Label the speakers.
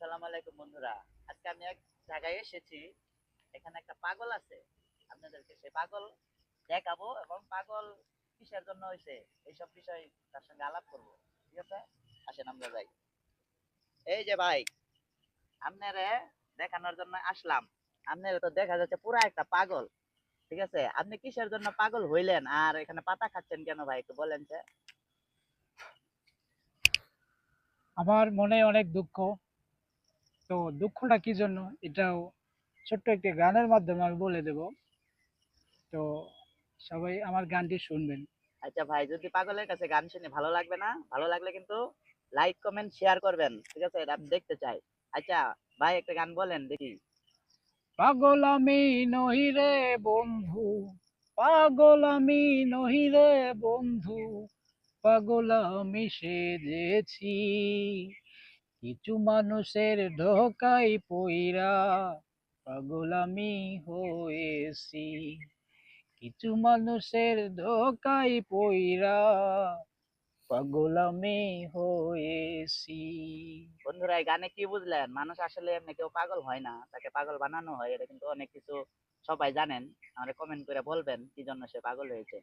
Speaker 1: আসসালামু আলাইকুম বন্ধুরা। আজকে আমি এক জায়গায় এসেছি। এখানে একটা পাগল আছে। আপনাদেরকে সেই পাগল দেখাবো এবং পাগল কিসের জন্য হয়েছে এইসব বিষয় তার সঙ্গে আলাপ করব। ঠিক আছে, আসেন আমরা যাই। এই যে ভাই, আপনারে দেখানোর জন্য আসলাম। আপনারে তো দেখা যাচ্ছে পুরা একটা পাগল। ঠিক আছে, আপনি কিসের জন্য পাগল হইলেন আর এখানে পাতা খাচ্ছেন কেন ভাই, একটু বলেন যে।
Speaker 2: আমার মনে অনেক দুঃখ। তো দুঃখটা কি জন্য এটাও ছোট্ট একটি গানের মাধ্যমে আমি বলে দেব। তো সবাই আমার গানটি শুনবেন।
Speaker 1: আচ্ছা ভাই, যদি পাগলের কাছে গান শুনে ভালো লাগবে না, ভালো লাগলে কিন্তু লাইক কমেন্ট শেয়ার করবেন। ঠিক আছে, এটা আমি দেখতে চাই। আচ্ছা ভাই, একটা গান বলেন দেখি।
Speaker 2: পাগল আমি নহি রে বন্ধু, পাগল আমি নহি রে বন্ধু, পাগল আমি সেজেছি কিছু মানুষের ধোকায় পইরা, পাগল আমি হয়েছি কিছু মানুষের ধোকায় পইরা, পাগল আমি হয়েছি।
Speaker 1: বন্ধুরা, এই গানে কি বুঝলেন? মানুষ আসলে এমনি কেউ পাগল হয় না, তাকে পাগল বানানো হয়। এটা কিন্তু অনেক কিছু সবাই জানেন। আমাদের কমেন্ট করে বলবেন কি জন্য সে পাগল হয়েছে।